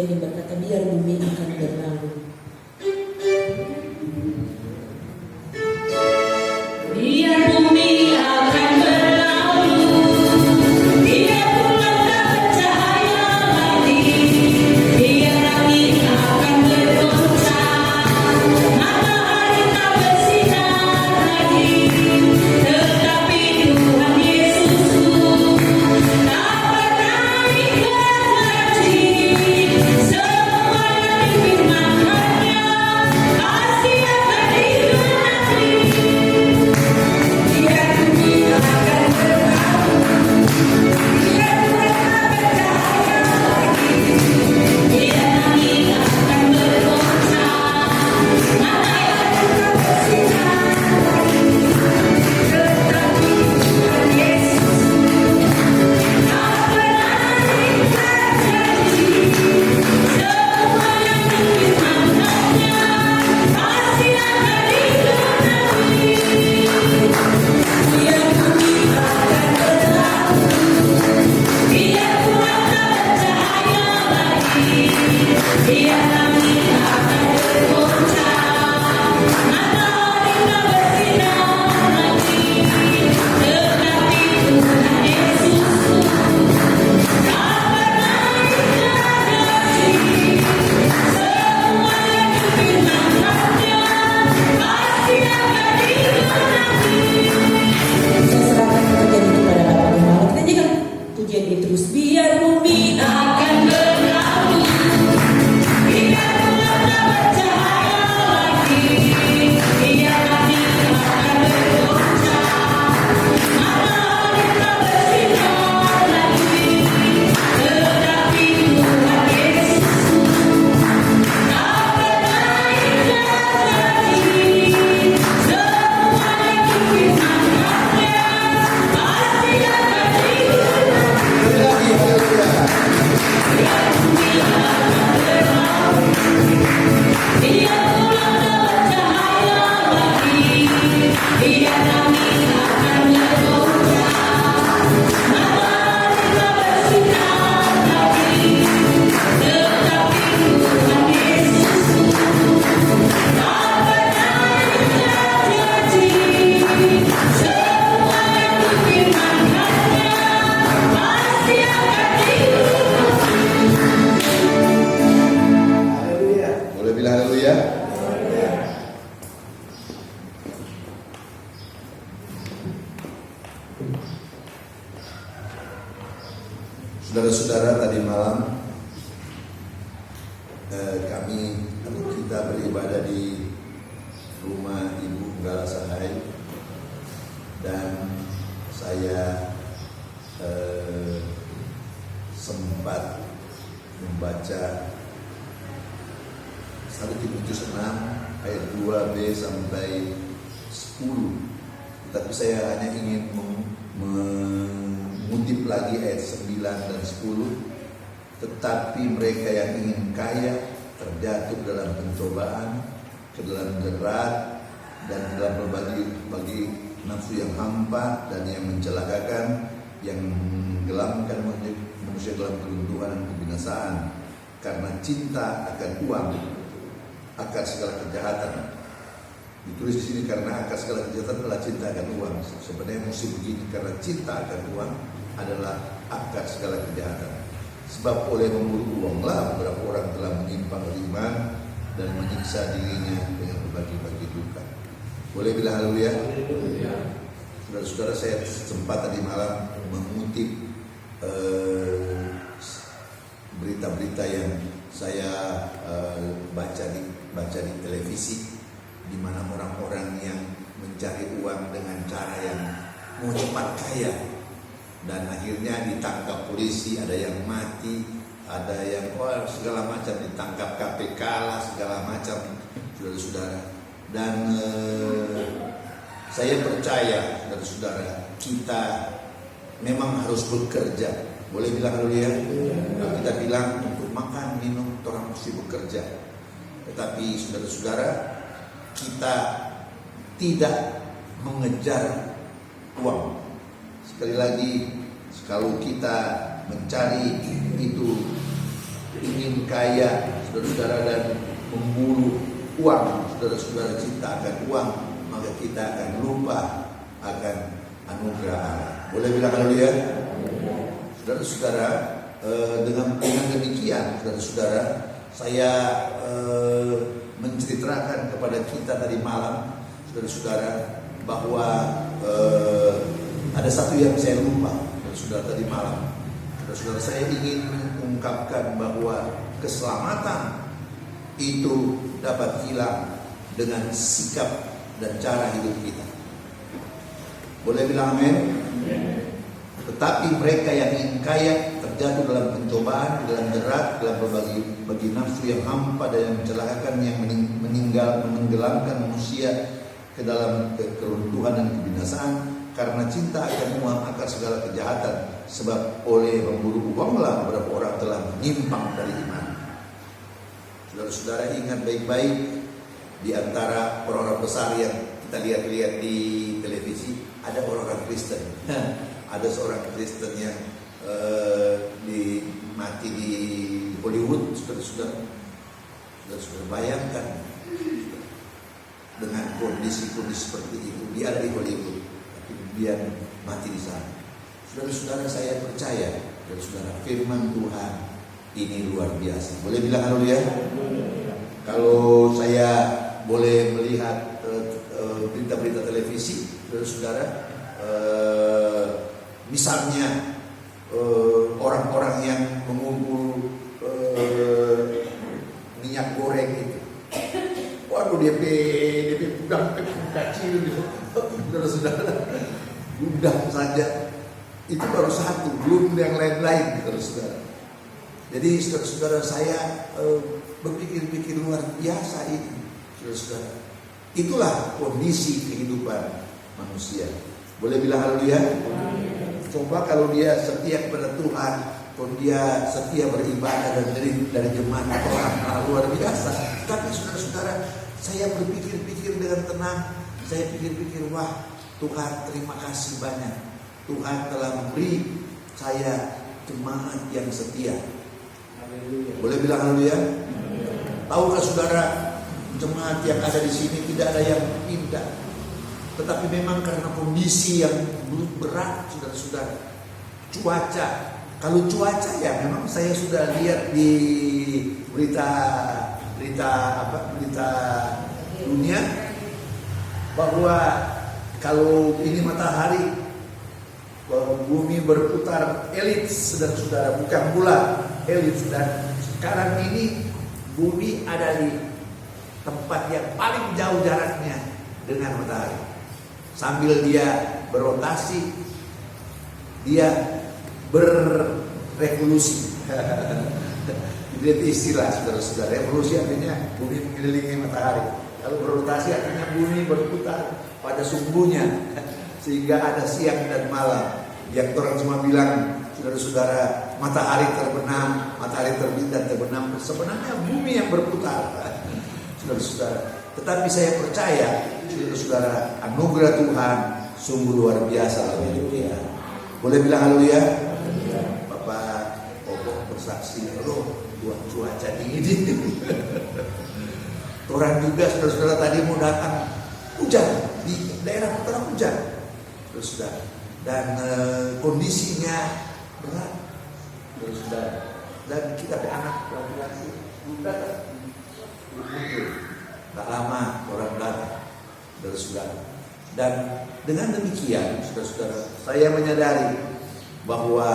pujian yang berkata biar bumi akan berlalu. Biar bumi akan berlalu, biar bulan tak bercahaya lagi, biar langit akan bergoncang, matahari tak bersinar lagi, tetapi Tuhan Yesusku tak pernah ingkar janji. Semua yang difirmankannya pasti akan digenapi. Biar bumi akan berlalu, biar bulan tak bercahaya lagi, biar langit akan bergoncang, matahari tak bersinar lagi, tetapi Tuhan Yesus tak pernah ingkar janji. Semua yang difirmankannya pasti akan digenapi. Biar bumi akan berlalu, biar bulan tak bercahaya lagi, biar langit akan bergoncang, matahari tak bersinar lagi, tetapi Tuhan Yesusku tak pernah ingkar janji. Semua yang difirmankannya pasti akan digenapi. Saya serahkan pujian itu pada Bapak Gembala. Kita nyanyikan pujian itu terus. Biar bumi akan berlalu, biar bulan tak bercahaya lagi, biar langit akan bergoncang, matahari tak bersinar lagi, tetapi Tuhan Yesusku tak pernah ingkar janji. Semua yang difirmankannya pasti akan digenapi. Biar bumi akan berlalu, biar bulan tak bercahaya lagi, biar langit akan bergoncang, matahari tak bersinar lagi, tetapi Tuhan Yesusku tak pernah ingkar janji. Semua yang difirmankannya pasti akan digenapi. Boleh bilang haleluya? Saudara-saudara, tadi malam kami atau kita beribadah di rumah Ibu Gala Sahai, dan saya sempat membaca 1 Timotius 6 ayat 2b sampai 10. Tetapi saya hanya ingin mengutip lagi ayat 9 dan 10. Tetapi mereka yang ingin kaya terjatuh dalam pencobaan, ke dalam jerat, dan ke dalam bagi nafsu yang hampa dan yang mencelakakan, yang menggelamkan manusia dalam keruntuhan dan kebinasaan, karena cinta akan uang, akar segala kejahatan. Ditulis di sini karena akar segala kejahatan adalah cinta akan uang. Sebenarnya mesti begini, karena cinta akan uang adalah akar segala kejahatan. Sebab oleh memburu uanglah beberapa orang telah menyimpang dari iman dan menyiksa dirinya dengan berbagai-bagai duka. Boleh bilang haleluya? Saudara-saudara, saya sempat tadi malam mengutip berita-berita yang saya baca di televisi, di mana orang-orang yang mencari uang dengan cara yang mau cepat kaya, dan akhirnya ditangkap polisi, ada yang mati, ada yang segala macam, ditangkap KPK lah, segala macam, saudara-saudara. Dan saya percaya, saudara-saudara, kita memang harus bekerja. Boleh bilang dulu ya? Kita bilang untuk makan, minum, orang mesti bekerja. Tetapi saudara-saudara, kita tidak mengejar uang. Sekali lagi, kalau kita mencari itu ingin kaya, saudara-saudara, dan memburu uang, saudara-saudara, cinta akan uang, maka kita akan lupa akan anugerah Allah. Boleh bilang haleluya? Saudara-saudara, dengan demikian, saudara-saudara, saya menceritakan kepada kita tadi malam, saudara-saudara, bahwa ada satu yang saya lupa, saudara, tadi malam. Saudara, saya ingin mengungkapkan bahwa keselamatan itu dapat hilang dengan sikap dan cara hidup kita. Boleh bilang amin? Tetapi mereka yang ingin kaya terjatuh dalam pencobaan, dalam jerat, dalam bagi nafsu yang hampa dan yang mencelakakan, yang menenggelamkan manusia ke dalam keruntuhan dan kebinasaan. Karena cinta akan uang akar segala kejahatan, sebab oleh memburu uanglah beberapa orang telah menyimpang dari iman. Saudara-saudara, ingat baik-baik, di antara orang-orang besar yang kita lihat-lihat di televisi, ada orang-orang Kristen. Ada seorang Kristen yang mati di Hollywood, saudara-saudara. Saudara-saudara, bayangkan dengan kondisi-kondisi seperti itu, dia ada di Hollywood, kemudian mati di sana. Saudara-saudara, saya percaya, saudara, firman Tuhan ini luar biasa. Boleh bilang haleluya? Kalau saya boleh melihat berita-berita televisi, saudara-saudara, misalnya orang-orang yang mengumpul minyak goreng itu, waduh, DP udang kecil gitu, saudara-saudara. Udang saja itu baru satu, belum yang lain-lain, saudara-saudara. Jadi saudara-saudara, saya berpikir-pikir luar biasa ini, saudara-saudara. Itulah kondisi kehidupan manusia. Boleh bilang haleluya? Coba kalau dia setia kepada Tuhan, kalau dia setia beribadah dan dari jemaat orang, luar biasa. Tapi saudara-saudara, saya berpikir-pikir dengan tenang. Saya pikir-pikir, wah, Tuhan, terima kasih banyak. Tuhan telah memberi saya jemaat yang setia. Boleh bilang haleluya? Tahukah saudara, jemaat yang ada di sini tidak ada yang pindah. Tetapi memang karena kondisi yang berat, saudara-saudara. Cuaca. Kalau cuaca ya memang saya sudah lihat di berita dunia bahwa kalau ini matahari, bumi berputar elips, saudara-saudara, bukan bulan, elips. Dan sekarang ini bumi ada di tempat yang paling jauh jaraknya dengan matahari. Sambil dia berotasi, dia berrevolusi. Itu istilah, saudara-saudara. Revolusi artinya bumi mengelilingi matahari. Kalau berotasi artinya bumi berputar pada sumbunya, sehingga ada siang dan malam. Yang orang cuma bilang, saudara-saudara, matahari terbenam, matahari terbit dan terbenam. Sebenarnya bumi yang berputar, saudara-saudara. Tetapi saya percaya, saudara-saudara, anugerah Tuhan sungguh luar biasa dalam hidup kita. Boleh bilang haleluya? Bapak Pokok bersaksi, loh, buat cuaca dingin. Orang juga, saudara-saudara, tadi mau datang hujan di daerah utara, hujan, saudara. Dan kondisinya berat, saudara. Dan kita ada anak laki-laki datang, muncul. Tak lama orang datang, saudara. Dan dengan demikian, saudara-saudara, saya menyadari bahwa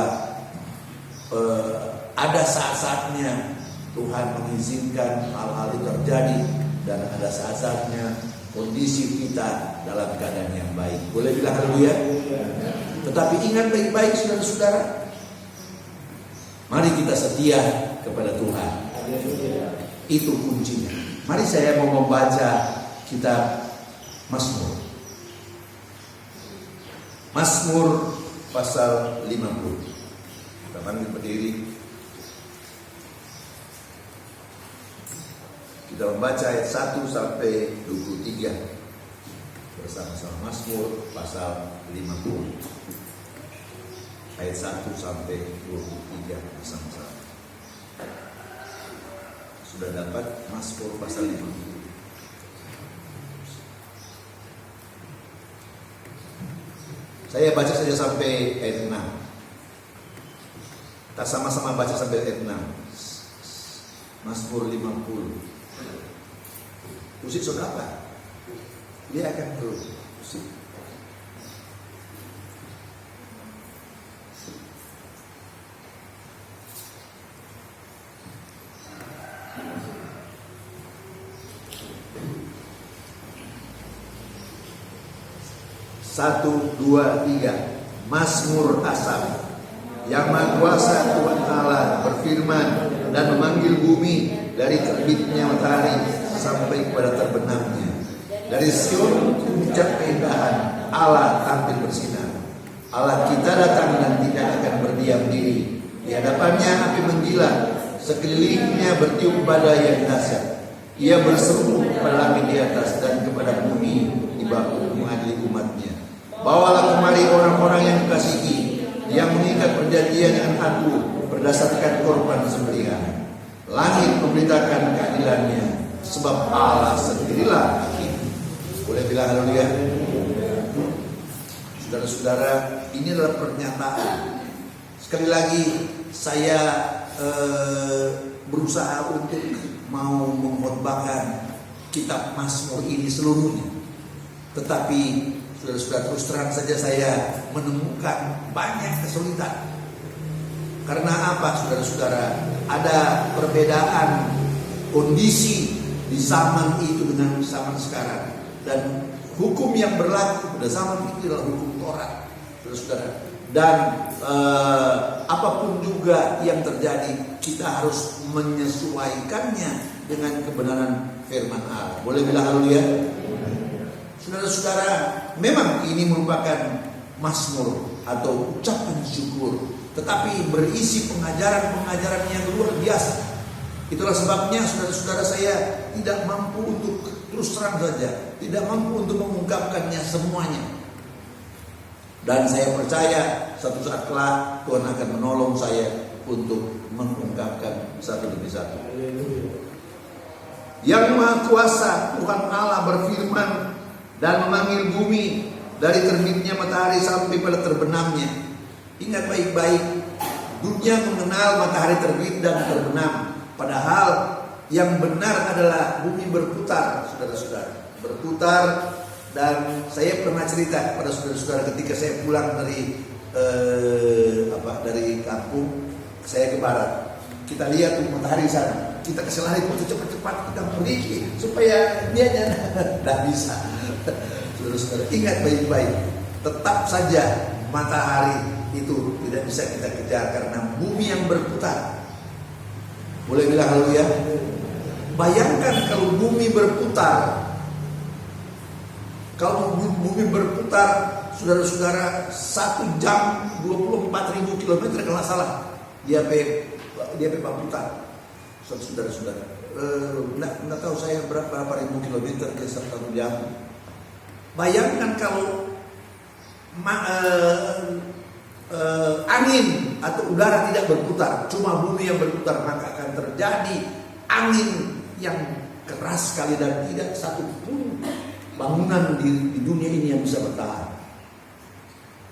ada saat-saatnya Tuhan mengizinkan hal-hal itu terjadi, dan ada saat-saatnya kondisi kita dalam keadaan yang baik. Boleh bilang haleluya? Tetapi ingat baik-baik, saudara-saudara, mari kita setia kepada Tuhan. Itu kuncinya. Mari saya mau membaca kitab Mazmur. Mazmur pasal 50. Kita panggil berdiri. Kita membaca ayat 1 sampai 23 bersama-sama. Mazmur pasal 50. Ayat 1 sampai 23 bersama-sama. Sudah dapat Mazmur pasal 50. Saya baca saja sampai ayat 6. Kita sama-sama baca sampai ayat 6. Mazmur 50. Musik saudara apa? Dia akan terus musik. Satu, dua, tiga. Mazmur Asaf. Yang Maha Kuasa Tuhan Allah berfirman dan memanggil bumi dari terbitnya matahari sampai kepada terbenamnya. Dari Sion puncak keindahan Allah tampil bersinar. Allah kita datang dan tidak akan berdiam diri. Di hadapannya api menggila, sekelilingnya bertiup badai yang dahsyat. Ia berseru kepada langit di atas dan kepada bumi di bawah mengadili umatnya. Bawalah kemari orang-orang yang dikasihi, yang mengikat perjanjian dengan aku berdasarkan korban sembelihan. Langit memberitakan keadilannya, sebab Allah sendirilah hakim. Boleh bilang haleluya? Saudara-saudara, ini adalah pernyataan. Sekali lagi saya berusaha untuk mau mengkhotbahkan kitab Mazmur ini seluruhnya. Tetapi saudara-saudara, terus terang saja saya menemukan banyak kesulitan. Karena apa, saudara-saudara? Ada perbedaan kondisi di zaman itu dengan zaman sekarang. Dan hukum yang berlaku pada zaman itu adalah hukum Taurat, saudara-saudara. Dan apapun juga yang terjadi, kita harus menyesuaikannya dengan kebenaran firman Allah. Boleh bilang haleluya? Saudara-saudara, memang ini merupakan mazmur atau ucapan syukur, tetapi berisi pengajaran-pengajaran yang luar biasa. Itulah sebabnya saudara-saudara, saya tidak mampu untuk, terus terang saja, tidak mampu untuk mengungkapkannya semuanya. Dan saya percaya satu saat kelak Tuhan akan menolong saya untuk mengungkapkan satu demi satu. Yang Maha Kuasa Tuhan Allah berfirman dan memanggil bumi dari terbitnya matahari sampai pada terbenamnya. Ingat baik-baik, dunia mengenal matahari terbit dan terbenam. Padahal yang benar adalah bumi berputar, saudara-saudara. Berputar. Dan saya pernah cerita pada saudara-saudara ketika saya pulang dari kampung, saya ke barat. Kita lihat tuh matahari sana. Kita kasih lari cepat-cepat kita pergi supaya dia tidak bisa. Saudara-saudara, ingat baik-baik, tetap saja matahari itu tidak bisa kita kejar karena bumi yang berputar. Boleh bilang haleluya? Bayangkan kalau bumi berputar. Kalau bumi berputar, saudara-saudara, 1 jam 24.000 km kalau salah. Dia Pak putar. Saudara-saudara, nggak tahu saya berapa ribu kilometer ke 1 jam. Bayangkan kalau angin atau udara tidak berputar, cuma bumi yang berputar, maka akan terjadi angin yang keras sekali dan tidak satu pun bangunan di dunia ini yang bisa bertahan.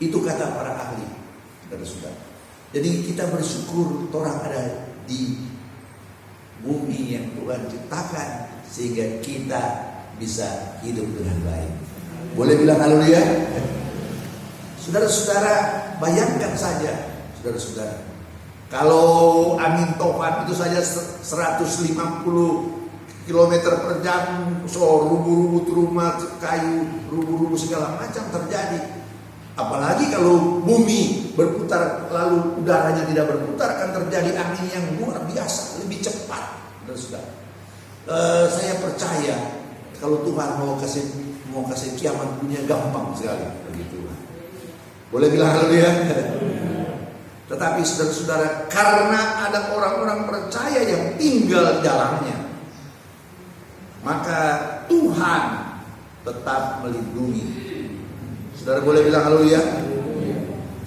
Itu kata para ahli, saudara-saudara. Jadi kita bersyukur orang ada di bumi yang Tuhan ciptakan sehingga kita bisa hidup dengan baik. Boleh bilang haleluya? Saudara-saudara, bayangkan saja, saudara-saudara, kalau angin topan itu saja 150 km per jam, rubuh-rubuh rumah kayu, rubuh-rubuh segala macam terjadi. Apalagi kalau bumi berputar lalu udaranya tidak berputar, akan terjadi angin yang luar biasa, lebih cepat. Saudara, saya percaya kalau Tuhan mau kasih kiamat dunia gampang sekali, begitu. Boleh bilang haleluya? Tetapi saudara-saudara, karena ada orang-orang percaya yang tinggal jalannya, maka Tuhan tetap melindungi. Saudara boleh bilang haleluya?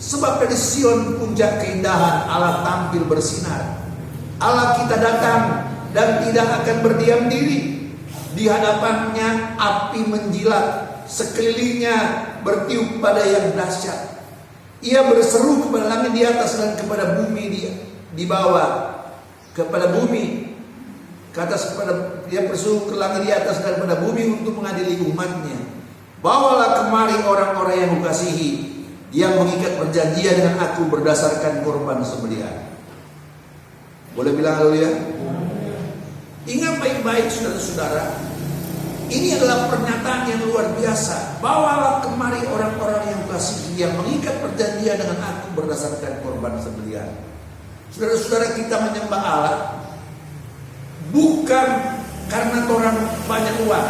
Sebab dari Sion puncak keindahan Allah tampil bersinar. Allah kita datang dan tidak akan berdiam diri. Di hadapannya api menjilat, sekelilingnya bertiup pada yang dahsyat. Ia berseru kepada langit di atas dan kepada bumi di bawah, kepada bumi ke atas, kepada dia berseru ke langit di atas dan kepada bumi untuk mengadili umatnya. Bawalah kemari orang-orang yang kukasihi, yang mengikat perjanjian dengan aku berdasarkan korban sembelihan. Boleh bilang haleluya? Ingat baik-baik saudara-saudara, ini adalah pernyataan yang luar biasa. Bawalah kemari orang-orang yang kukasihi, yang mengikat perjanjian dengan aku berdasarkan korban sembelihan. Saudara-saudara, kita menyembah Allah bukan karena orang banyak uang,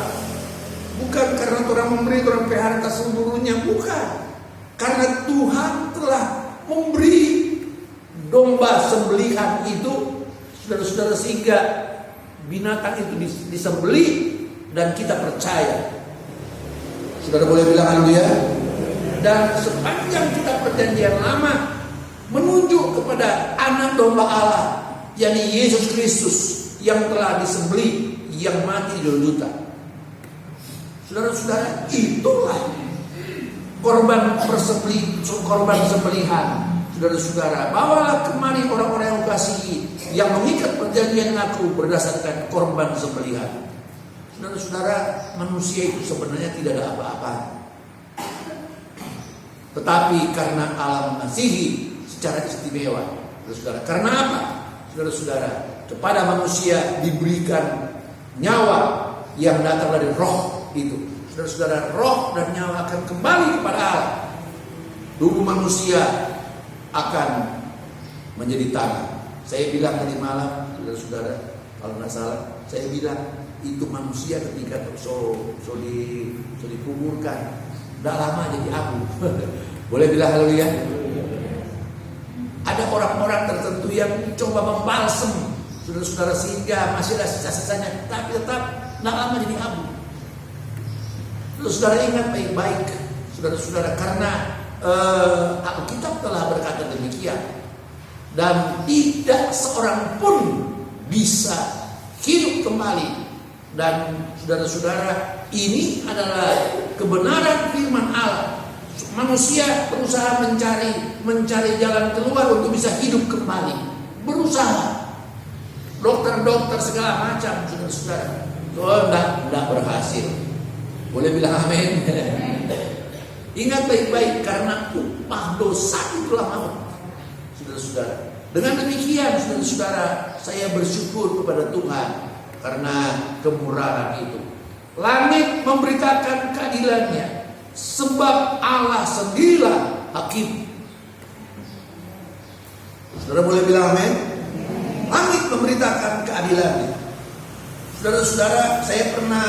bukan karena orang memberi orang harta seluruhnya, bukan. Karena Tuhan telah memberi domba sembelihan itu, saudara-saudara, sehingga binatang itu disembelih dan kita percaya. Saudara boleh bilang haleluya? Dan sepanjang kita perjanjian lama menunjuk kepada anak domba Allah, yakni Yesus Kristus yang telah disembelih, yang mati di Golgota. Saudara-saudara, itulah korban sembelihan. Saudara-saudara, bawalah kemari orang-orang yang kukasihi, yang mengikat perjanjian dengan aku berdasarkan korban sembelihan. Saudara-saudara, manusia itu sebenarnya tidak ada apa-apa, tetapi karena Allah mengasihi secara istimewa. Saudara, karena apa? Saudara-saudara, kepada manusia diberikan nyawa yang datang dari roh itu. Saudara-saudara, roh dan nyawa akan kembali kepada Allah. Tubuh manusia akan menjadi tanah. Saya bilang tadi malam, saudara-saudara, kalau nggak salah, saya bilang itu manusia ketika dikuburkan, tidak lama jadi abu. Boleh bilang haleluya? Ada orang-orang tertentu yang coba membalsem, saudara-saudara, sehingga masih ada sisa-sisanya, tapi tetap tidak lama jadi abu. Saudara ingat baik-baik, saudara-saudara, karena Alkitab telah berkata demikian, dan tidak seorang pun bisa hidup kembali. Dan saudara-saudara, ini adalah kebenaran firman Allah. Manusia berusaha mencari jalan keluar untuk bisa hidup kembali, berusaha, dokter segala macam, saudara-saudara, tidak berhasil. Boleh bilang amin? Ingat baik-baik, karena upah dosa itulah maut, saudara-saudara. Dengan demikian, saudara-saudara, saya bersyukur kepada Tuhan karena kemurahan itu. Langit memberitakan keadilannya, sebab Allah sendirilah hakim. Saudara boleh bilang amin? Langit memberitakan keadilannya. Saudara-saudara, saya pernah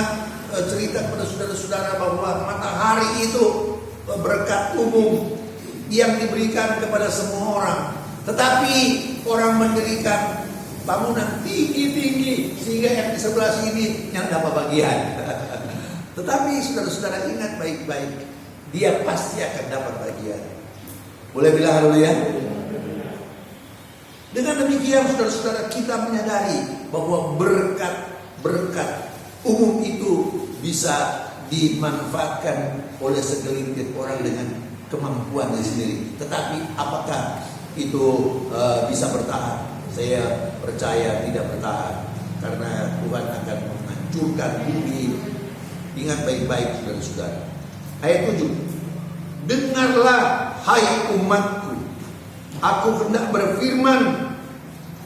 cerita kepada saudara-saudara bahwa matahari itu berkat umum yang diberikan kepada semua orang. Tetapi orang mendirikan bangunan tinggi-tinggi sehingga yang di sebelah sini yang dapat bagian. Tetapi saudara-saudara ingat baik-baik, dia pasti akan dapat bagian. Boleh bilang haleluya? Dengan demikian saudara-saudara, kita menyadari bahwa berkat umum itu bisa dimanfaatkan oleh segelintir orang dengan kemampuannya sendiri. Tetapi apakah itu bisa bertahan? Saya percaya tidak bertahan, karena Tuhan akan menghancurkan bumi. Ingat baik-baik saudara-saudara. Ayat 7. Dengarlah hai umatku, aku hendak berfirman,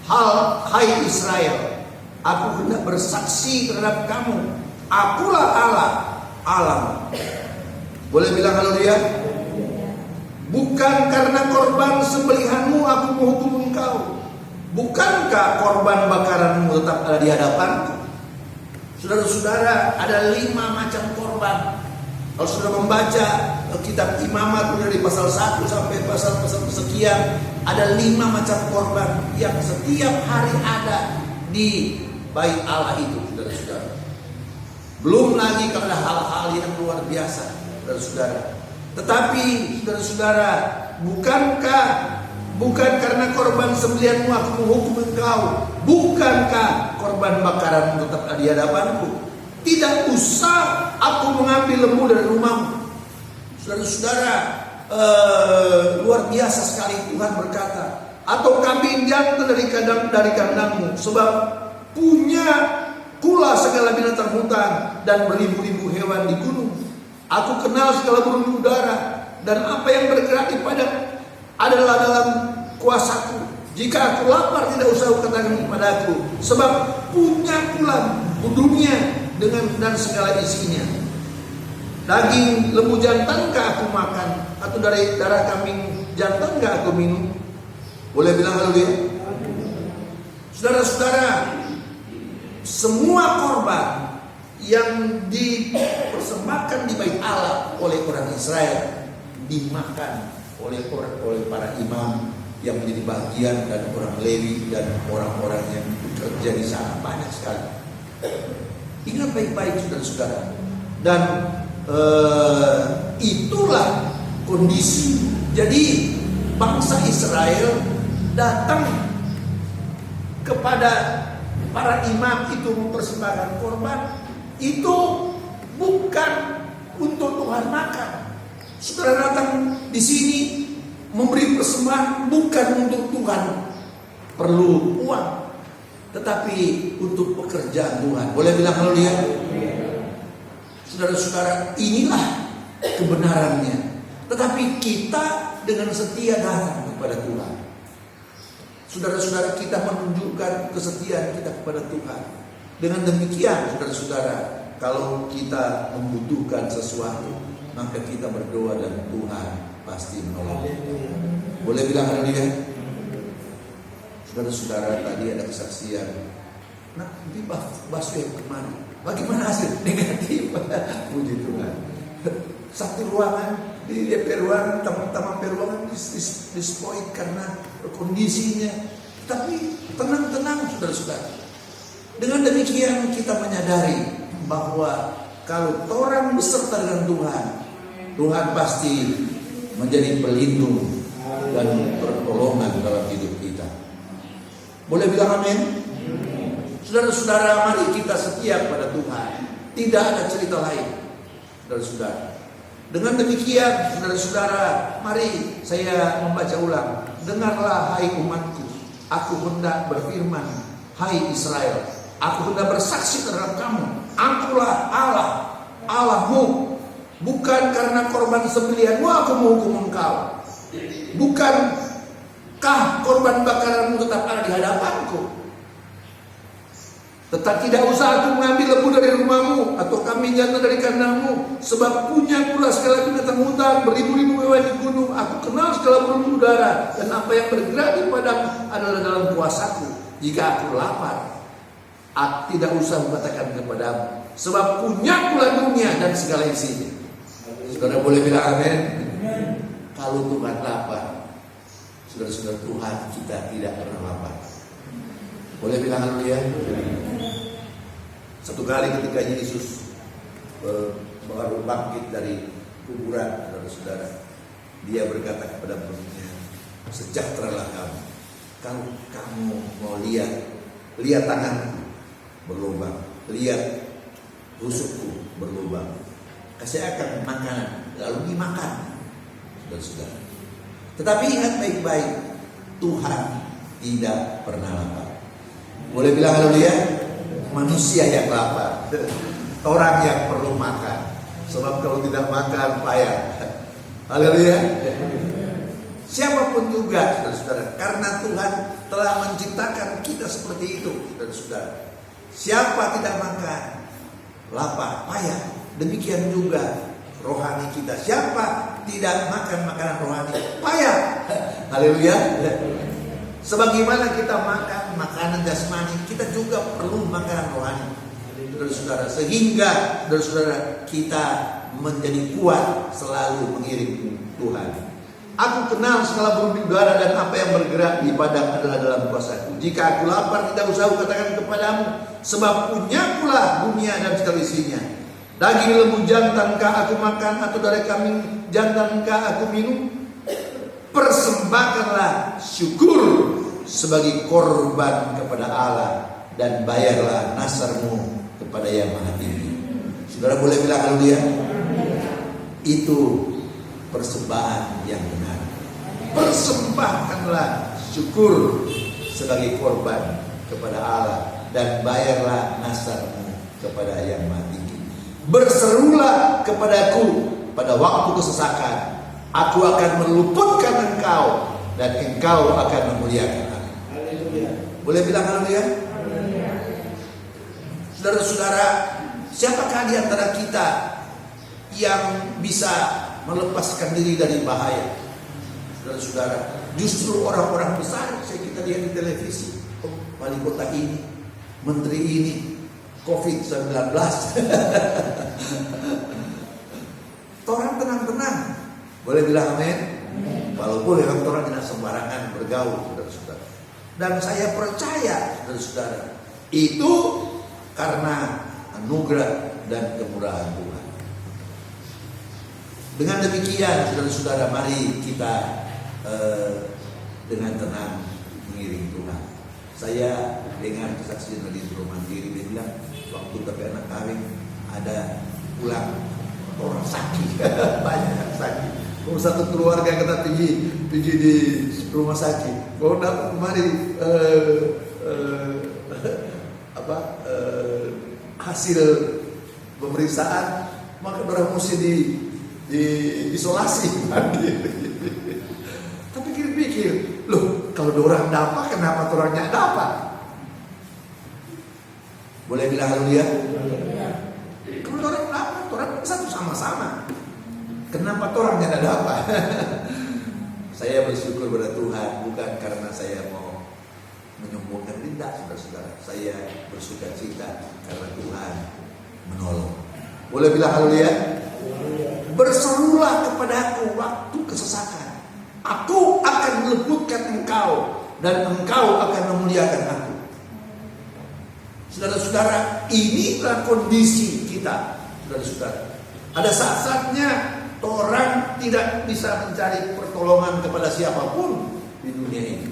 hai Israel, aku hendak bersaksi terhadap kamu, akulah Allah. Boleh bilang haleluya? Bukan karena korban sembelihanmu aku menghukum engkau. Bukankah korban bakaranmu tetap ada di hadapanku? Saudara-saudara, ada 5 macam korban. Kalau sudah membaca kitab Imamat dari pasal 1 sampai pasal sekian, ada 5 macam korban yang setiap hari ada di bait Allah itu, saudara-saudara. Belum lagi kalau ada hal-hal yang luar biasa, saudara-saudara. Tetapi saudara-saudara, bukan karena korban sembelihanmu aku menghukum engkau. Bukankah korban bakaran tetap ada di hadapanku. Tidak usah aku mengambil lembu dari rumahmu. Saudara-saudara, luar biasa sekali Tuhan berkata. Atau kambing jantan dari kandangmu, sebab punya kula segala binatang hutan dan beribu-ribu hewan di gunung. Aku kenal segala burung di udara, dan apa yang bergerak di padang adalah dalam kuasaku. Jika aku lapar, tidak usah katakan kepadaku, sebab punya pula dunia dan segala isinya. Daging lembu jantankah aku makan, atau dari darah kambing jantankah aku minum? Boleh bilang haleluya? Saudara-saudara, semua korban yang dipersembahkan di bait Allah oleh orang Israel dimakan oleh para imam yang menjadi bagian, dan orang Lewi dan orang-orang yang bekerja di sana, banyak sekali. Ingat baik-baik saudara-saudara. Dan itulah kondisi. Jadi bangsa Israel datang kepada para imam itu mempersembahkan korban, itu bukan untuk Tuhan makan. Saudara datang di sini memberi persembahan bukan untuk Tuhan perlu uang, tetapi untuk pekerjaan Tuhan. Boleh bilang haleluya? Saudara-saudara, inilah kebenarannya. Tetapi kita dengan setia datang kepada Tuhan. Saudara-saudara, kita menunjukkan kesetiaan kita kepada Tuhan. Dengan demikian, saudara-saudara, kalau kita membutuhkan sesuatu, maka kita berdoa dan Tuhan pasti menolong. Boleh bilang haleluya? Saudara-saudara, tadi ada kesaksian. Nah, di Baswe kemana? Bagaimana hasil? Negatif. Puji Tuhan. Satu ruangan, di DP ruangan, taman ruangan dispoil karena kondisinya. Tapi tenang-tenang saudara-saudara. Dengan demikian kita menyadari bahwa kalau orang beserta dengan Tuhan, Tuhan pasti menjadi pelindung dan pertolongan dalam hidup kita. Boleh bilang amin? Saudara-saudara, mari kita setia kepada Tuhan. Tidak ada cerita lain, saudara-saudara. Dengan demikian, saudara-saudara, mari saya membaca ulang. Dengarlah hai umatku, aku hendak berfirman, hai Israel, aku hendak bersaksi terhadap kamu. Akulah Allah, Allahmu. Bukan karena korban sembelihanmu aku menghukum engkau. Bukankah korban bakaranmu tetap ada di hadapanku? Tetap tidak usah aku mengambil lembu dari rumahmu, atau kambing jantan dari kandangmu, sebab punya pula segala binatang hutan, beribu-ribu hewan di gunung. Aku kenal segala burung di udara, dan apa yang bergerak di padang adalah dalam kuasaku. Jika aku lapar, aku tidak usah mengatakan kepadamu, sebab punya pula dunia dan segala isinya. Saudara boleh bilang amin? Kalau Tuhan lapar, saudara-saudara, Tuhan kita tidak pernah lapar. Boleh bilang haleluya? Satu kali ketika Yesus baru bangkit dari kuburan, saudara-saudara, dia berkata kepada muridnya, sejahteralah kamu. Kalau kamu mau lihat tanganku berlubang, lihat rusukku berlubang, kasih akan makanan, lalu dimakan, saudara-saudara. Tetapi ingat baik-baik, Tuhan tidak pernah lapar. Boleh bilang haleluya? Manusia yang lapar, orang yang perlu makan. Sebab kalau tidak makan payah. Haleluya. Siapapun juga, saudara-saudara, karena Tuhan telah menciptakan kita seperti itu, saudara-saudara. Siapa tidak makan, lapar, payah. Demikian juga rohani kita. Siapa tidak makan makanan rohani, payah. Haleluya. Sebagaimana kita makan makanan jasmani, kita juga perlu makanan rohani, saudara-saudara. Sehingga, saudara-saudara, kita menjadi kuat selalu mengiring Tuhan. Aku kenal segala burung di udara, dan apa yang bergerak di padang adalah dalam kuasaku. Jika aku lapar, tidak usah aku katakan kepadamu, sebab punya pula dunia dan segala isinya. Daging lembu jantankah aku makan, atau dari kambing jantankah aku minum? Persembahkanlah syukur sebagai korban kepada Allah dan bayarlah nasarmu kepada yang maha tinggi. Saudara boleh bilang haleluya? Itu persembahan yang benar. Persembahkanlah syukur sebagai korban kepada Allah dan bayarlah nasarmu kepada yang maha tinggi. Berserulah kepadaku pada waktu kesesakan, aku akan meluputkan engkau dan engkau akan memuliakan aku. Boleh bilang haleluya? Saudara-saudara, siapakah di antara kita yang bisa melepaskan diri dari bahaya? Saudara-saudara, justru orang-orang besar saya kita lihat di televisi, wali kota ini, menteri ini, COVID-19. Orang tenang-tenang. Boleh bilang amin? Walaupun memang orang tidak sembarangan bergaul, saudara-saudara. Dan saya percaya, saudara-saudara, itu karena anugerah dan kemurahan Tuhan. Dengan demikian, saudara-saudara, mari kita dengan tenang mengiring Tuhan. Saya dengar kesaksian dari Bro Mandiri, dia bilang waktu tapi anak kawin ada pulang orang sakit, banyak yang sakit. Kalau satu keluarga kita pergi di rumah sakit, kalau dapat kemari hasil pemeriksaan, maka orang mesti di isolasi. Tapi pikir, loh kalau orang dapat, kenapa orangnya dapat? Boleh bilang haleluya? Kalau orang dapat, orang satu sama-sama. Kenapa orangnya tidak dapat? Saya bersyukur pada Tuhan, bukan karena saya mau menyombongkan tidak, saudara-saudara. Saya bersuka cita karena Tuhan menolong. Boleh bilang haleluya? Berserulah kepadaku waktu kesesakan. Aku akan meluputkan engkau dan engkau akan memuliakan aku. Saudara-saudara, inilah kondisi kita, saudara-saudara. Ada saat-saatnya orang tidak bisa mencari pertolongan kepada siapapun di dunia ini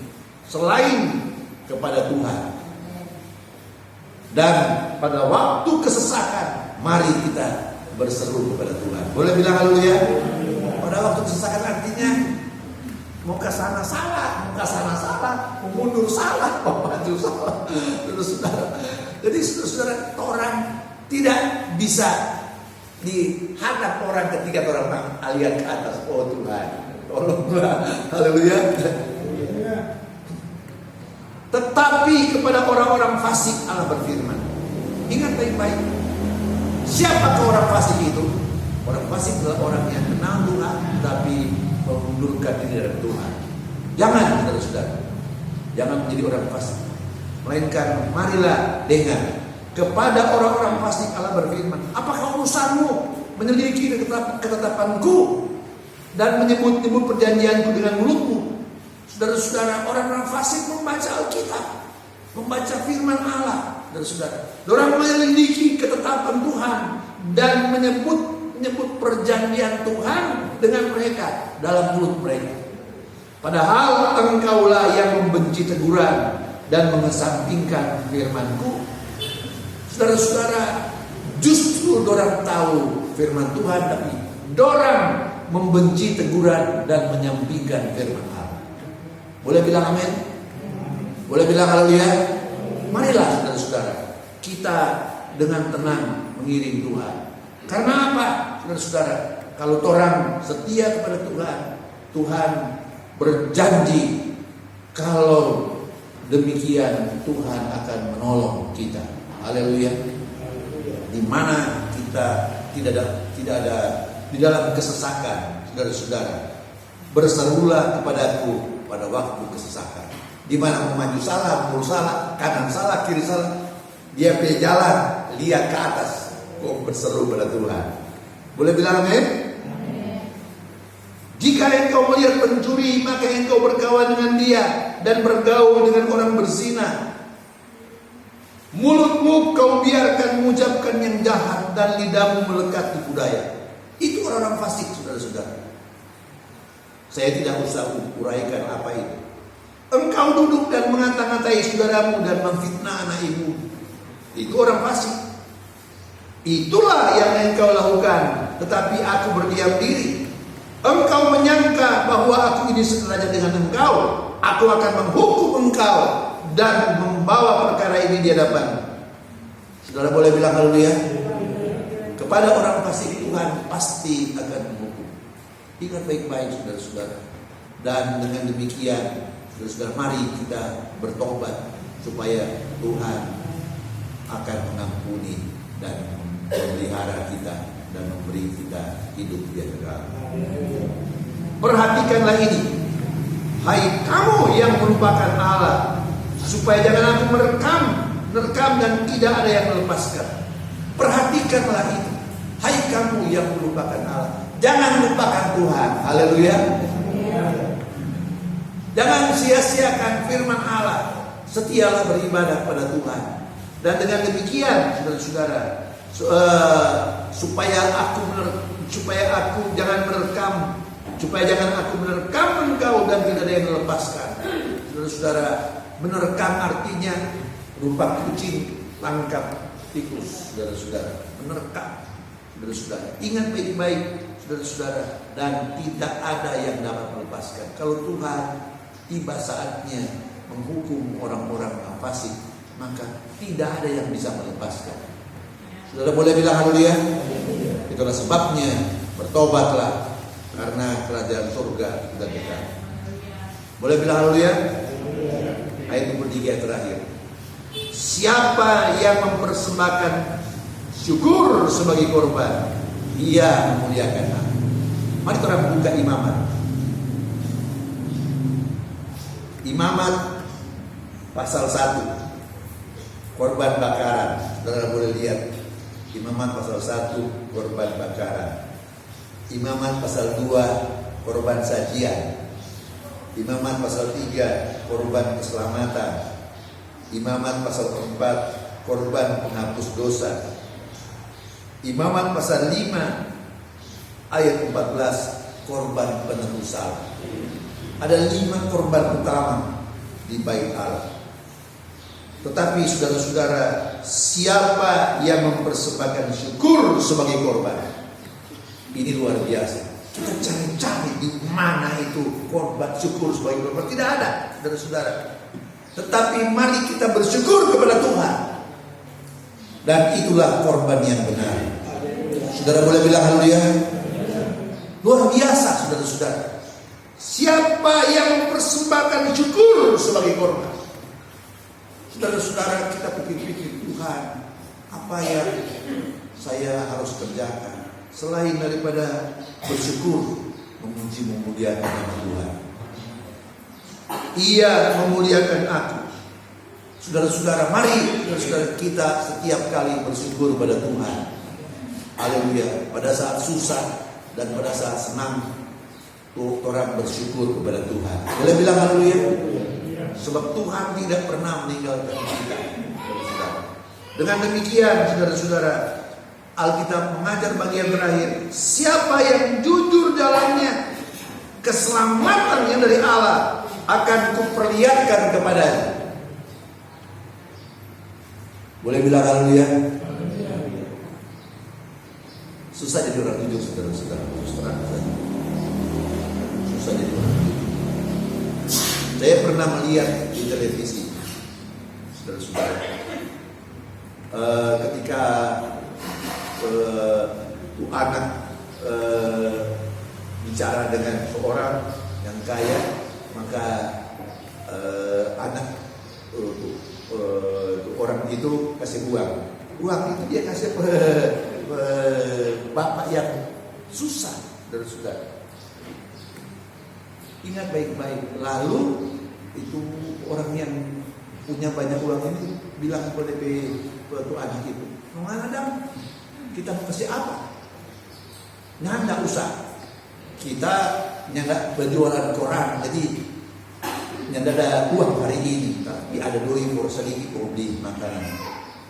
selain kepada Tuhan. Dan pada waktu kesesakan, mari kita berseru kepada Tuhan. Boleh bilang haleluya? Pada waktu kesesakan artinya mau ke sana salah, mau ke sana salah, mau mundur salah, mau maju salah. Saudara-saudara. Jadi saudara-saudara, orang tidak bisa dihadap orang ketika orang alian ke atas. Oh Tuhan, tolonglah. Haleluya. Tetapi kepada orang-orang fasik Allah berfirman. Ingat baik-baik. Siapakah orang fasik itu? Orang fasik adalah orang yang kenal Tuhan tapi mengundurkan diri dari Tuhan. Jangan, saudara-saudara, jangan menjadi orang fasik. Melainkan marilah dengar kepada orang-orang fasik Allah berfirman. Apakah urusanmu menyelidiki ketetapanku dan menyebut-nyebut perjanjianku dengan mulutmu? Saudara-saudara, orang-orang fasik membaca Alkitab, membaca firman Allah. Saudara-saudara, orang menyelidiki ketetapan Tuhan dan menyebut perjanjian Tuhan dengan mereka dalam mulut mereka. Padahal engkaulah yang membenci teguran dan mengesampingkan firmanku. Saudara-saudara, justru dorang tahu firman Tuhan, tapi dorang membenci teguran dan menyampingkan firman Allah. Boleh bilang amin? Boleh bilang haleluya? Marilah saudara-saudara, kita dengan tenang mengiring Tuhan. Karena apa? Saudara-saudara, kalau orang setia kepada Tuhan, Tuhan berjanji kalau demikian Tuhan akan menolong kita. Haleluya. Di mana kita tidak ada di dalam kesesakan, saudara-saudara, berserulah kepadaku pada waktu kesesakan. Di mana mau maju salah, mundur salah, kanan salah, kiri salah, dia pilih jalan, lihat ke atas, kok berseru pada Tuhan. Boleh bilang amin? Jika engkau melihat pencuri, maka engkau berkawan dengan dia dan bergaul dengan orang berzina. Mulutmu kau biarkan mengucapkan yang jahat dan lidahmu melekat tipu daya. Itu orang-orang fasik, saudara-saudara. Saya tidak usah uraikan apa itu. Engkau duduk dan mengata-ngatai saudaramu dan memfitnah anak ibu. Itu orang fasik. Itulah yang engkau lakukan, tetapi aku berdiam diri. Engkau menyangka bahwa aku ini sederajat dengan engkau. Aku akan menghukum engkau dan membawa perkara ini di hadapan. Saudara boleh bilang haleluya. Kepada orang fasik Tuhan pasti akan menghukum. Ingat baik-baik saudara-saudara. Dan dengan demikian saudara, mari kita bertobat supaya Tuhan akan mengampuni dan memelihara kita dan memberi kita hidup yang kekal. Perhatikanlah ini, hai kamu yang melupakan Allah, supaya jangan aku merekam dan tidak ada yang melepaskan. Perhatikanlah ini, hai kamu yang melupakan Allah, jangan lupakan Tuhan. Haleluya. Jangan sia-siakan firman Allah. Setialah beribadah pada Tuhan. Dan dengan demikian, saudara-saudara, supaya jangan aku menerkam engkau dan tidak ada yang melepaskan. Saudara-saudara, menerkam artinya rupa kucing tangkap tikus. Saudara-saudara, menerkam. Saudara-saudara, ingat baik-baik, saudara-saudara, dan tidak ada yang dapat melepaskan. Kalau Tuhan tiba saatnya menghukum orang-orang fasik, maka tidak ada yang bisa melepaskan. Saudara boleh bilang haleluya. Itulah sebabnya bertobatlah, karena kerajaan surga sudah dekat. Boleh bilang haleluya. Ayat nomor 3 terakhir. Siapa yang mempersembahkan syukur sebagai korban, ia memuliakan aku. Mari kita buka Imamat. Imamat pasal 1, korban bakaran. Saudara boleh lihat Imamat pasal 1, korban bakaran. Imamat pasal 2, korban sajian. Imamat pasal 3, korban keselamatan. Imamat pasal 4, korban penghapus dosa. Imamat pasal 5 ayat 14, korban penebus salah. Ada 5 korban utama di bait Allah. Tetapi saudara-saudara, siapa yang mempersembahkan syukur sebagai korban? Ini luar biasa. Kita cari-cari di mana itu korban syukur sebagai korban. Tidak ada, saudara-saudara. Tetapi mari kita bersyukur kepada Tuhan. Dan itulah korban yang benar. Saudara boleh bilang haleluya. Luar biasa, saudara-saudara. Siapa yang mempersembahkan syukur sebagai korban? Saudara-saudara, kita pikir-pikir, Tuhan, apa yang saya harus kerjakan selain daripada bersyukur, memuji memuliakan nama Tuhan. Ia memuliakan aku. Saudara-saudara, mari saudara kita setiap kali bersyukur pada Tuhan. Haleluya. Pada saat susah dan pada saat senang, orang bersyukur kepada Tuhan. Boleh bilang haleluya. Sebab Tuhan tidak pernah meninggalkan kita. Dengan demikian, saudara-saudara, Alkitab mengajar bagian terakhir, siapa yang jujur jalannya, keselamatan yang dari Allah akan kuperlihatkan kepadanya. Boleh bilang haleluya. Susah jadi orang jujur, saudara-saudara. Susah jadi orang jujur. Saya pernah melihat di televisi, saudara-saudara, ketika anak bicara dengan seorang yang kaya, maka anak orang itu kasih uang itu dia kasih bapak yang susah, saudara-saudara. Ingat baik-baik. Lalu itu orang yang punya banyak uang ini bilang kepada tu anak itu, "Nong Adam, kita mau kasih apa? Nggak usah. Kita nggak berjualan koran, jadi nggak ada uang hari ini, tapi ada doi for sedikit for beli makanan.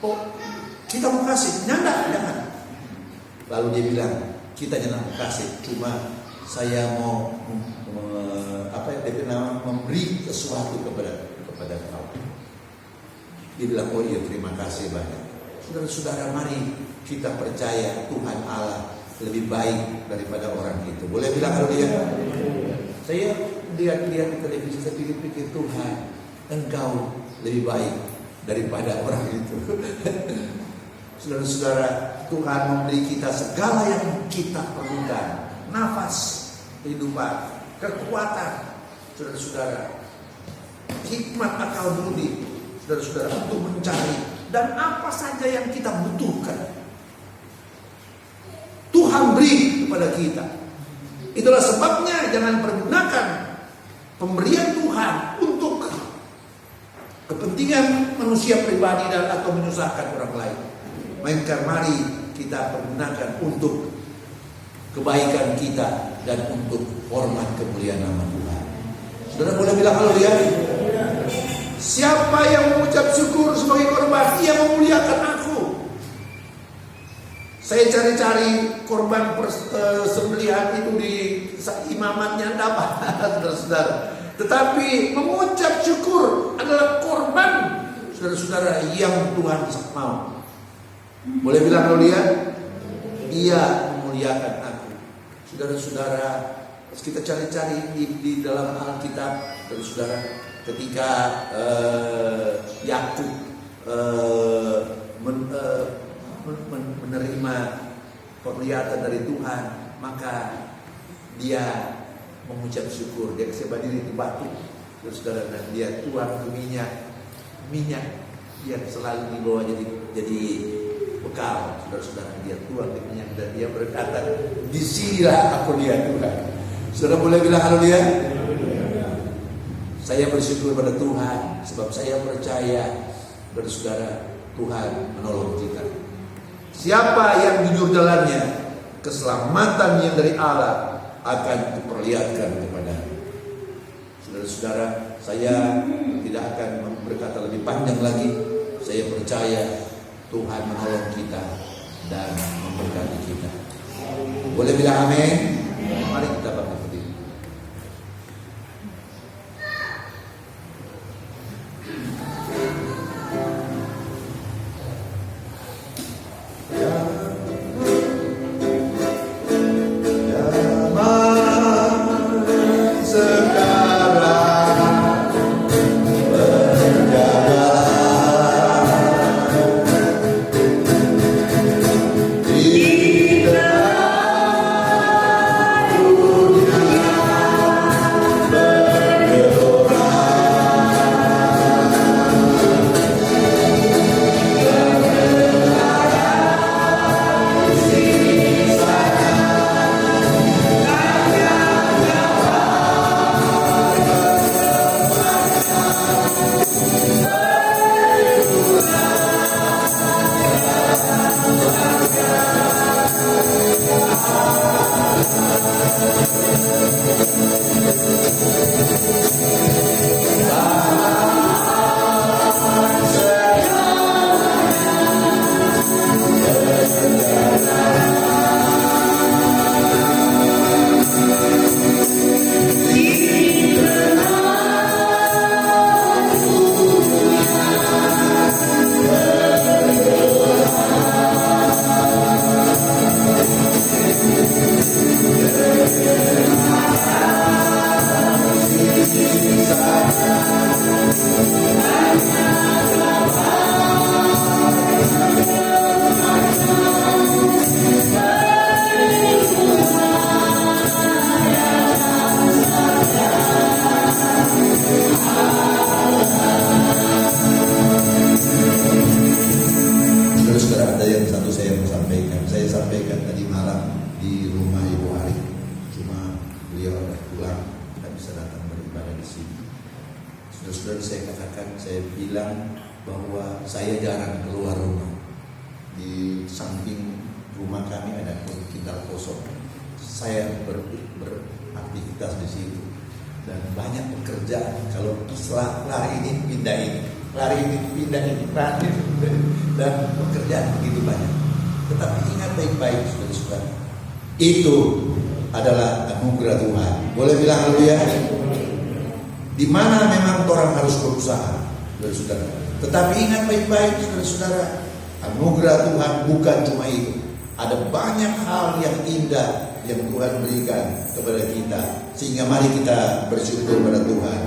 Oh, kita mau kasih, jangan. Lalu dia bilang, kita jangan mau kasih, cuma saya mau memberi sesuatu kepada kau. Dia bilang, oh iya terima kasih banyak. Saudara-saudara, mari kita percaya Tuhan Allah lebih baik daripada orang itu. Boleh bilang haleluya? Saya lihat-lihat di televisi, saya pikir-pikir, Tuhan, Engkau lebih baik daripada orang itu. Saudara-saudara, Tuhan memberi kita segala yang kita perlukan. Nafas, kehidupan, kekuatan, saudara-saudara, hikmat akal budi, saudara-saudara, untuk mencari dan apa saja yang kita butuhkan, Tuhan beri kepada kita. Itulah sebabnya jangan pergunakan pemberian Tuhan untuk kepentingan manusia pribadi dan atau menyusahkan orang lain. Melainkan mari kita pergunakan untuk kebaikan kita dan untuk hormat kemuliaan nama Tuhan. Saudara boleh bilang haleluya? Siapa yang mengucap syukur sebagai korban, ia memuliakan aku. Saya cari-cari korban sembelihan itu di imamatnya dapat, saudara-saudara. Tetapi mengucap syukur adalah korban, saudara-saudara, yang Tuhan mau. Boleh bilang haleluya? Ia memuliakan aku. Saudara-saudara, kita cari-cari di dalam Alkitab, saudara-saudara, ketika Yakub menerima penglihatan dari Tuhan, maka dia mengucap syukur. Dia saya berdiri di batu, saudara, dan dia tuang ke minyak yang selalu dibawa jadi bekal, saudara-saudara. Dia tuang ke minyak dan dia berkata, disinilah aku lihat Tuhan. Saudara boleh bilang haleluya? Saya bersyukur pada Tuhan sebab saya percaya, saudara, Tuhan menolong kita. Siapa yang jujur jalannya, keselamatan yang dari Allah akan diperlihatkan kepada. Saudara-saudara, saya tidak akan berkata lebih panjang lagi. Saya percaya Tuhan menolong kita dan memberkati kita. Boleh bilang amin? Mari kita bangkit berdiri. Saudara, saya katakan, saya bilang bahwa saya jarang keluar rumah. Di samping rumah kami ada quintal kosong. Saya beraktivitas di situ dan banyak pekerjaan. Kalau setelah lari ini pindah ini, lari ini pindah ini, lari dan pekerjaan begitu banyak. Tetapi ingat baik-baik, saudara-saudara, itu adalah anugerah Tuhan. Boleh bilang haleluya? Di mana memang orang harus berusaha, saudara. Tetapi ingat baik-baik, saudara, anugerah Tuhan bukan cuma itu. Ada banyak hal yang indah yang Tuhan berikan kepada kita, sehingga mari kita bersyukur pada Tuhan.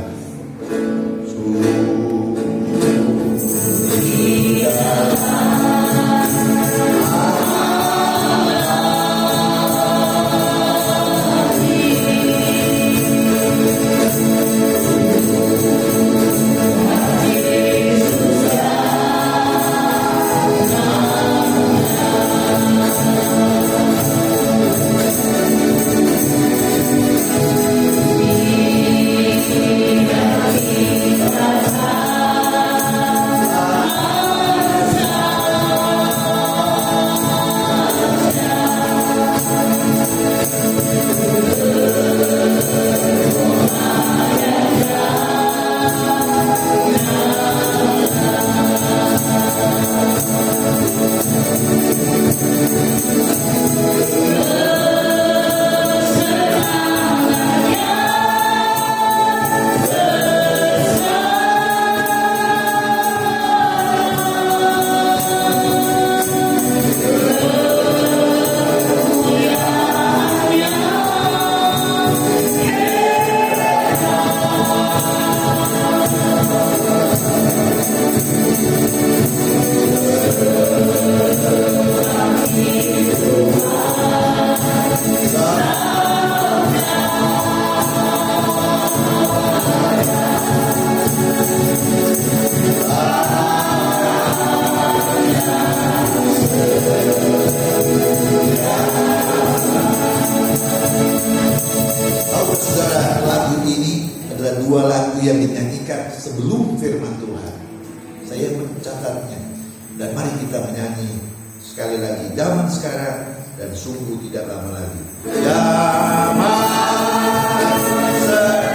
Dua lagu yang dinyanyikan sebelum firman Tuhan. Saya mencatatnya. Dan mari kita menyanyi sekali lagi. Zaman sekarang dan sungguh tidak lama lagi. Zaman sekarang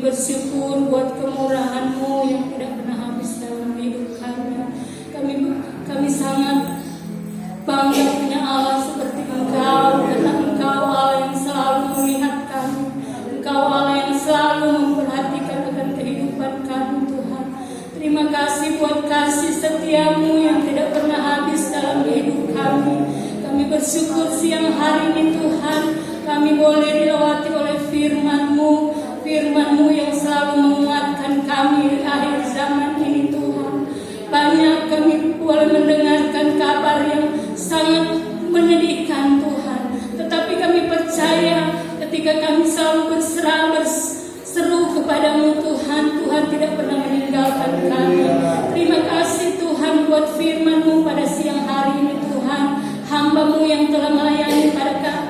bersyukur buat kemurahan-Mu yang tidak pernah habis dalam hidup kami. Kami sangat bangga punya Allah seperti Engkau, karena Engkau Allah yang selalu melihat kami. Engkau Allah yang selalu memperhatikan akan kehidupan kami, Tuhan. Terima kasih buat kasih setiamu yang tidak pernah habis dalam hidup kami. Kami bersyukur siang hari ini, Tuhan, kami boleh dilewati oleh firman-Mu, firman-Mu yang selalu menguatkan kami di akhir zaman ini, Tuhan. Banyak kami boleh mendengarkan kabar yang sangat menyedihkan, Tuhan. Tetapi kami percaya ketika kami selalu berseru kepadamu, Tuhan, Tuhan tidak pernah meninggalkan kami. Terima kasih, Tuhan, buat firman-Mu pada siang hari ini, Tuhan. Hamba-Mu yang telah melayani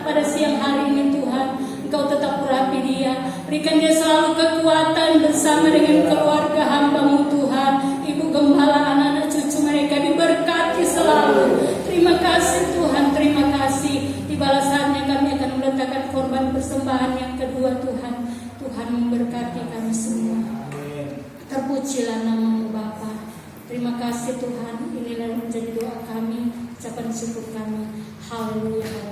pada siang hari ini, Tuhan. Engkau tetap urapi dia. Berikan dia selalu kekuatan bersama dengan keluarga hamba-Mu, Tuhan. Ibu gembala, anak-anak cucu mereka diberkati selalu. Terima kasih, Tuhan. Terima kasih. Di balasannya kami akan meletakkan korban persembahan yang kedua, Tuhan. Tuhan memberkati kami semua. Terpujilah nama-Mu, Bapa. Terima kasih, Tuhan. Inilah yang menjadi doa kami, ucapan syukur kami. Haleluya.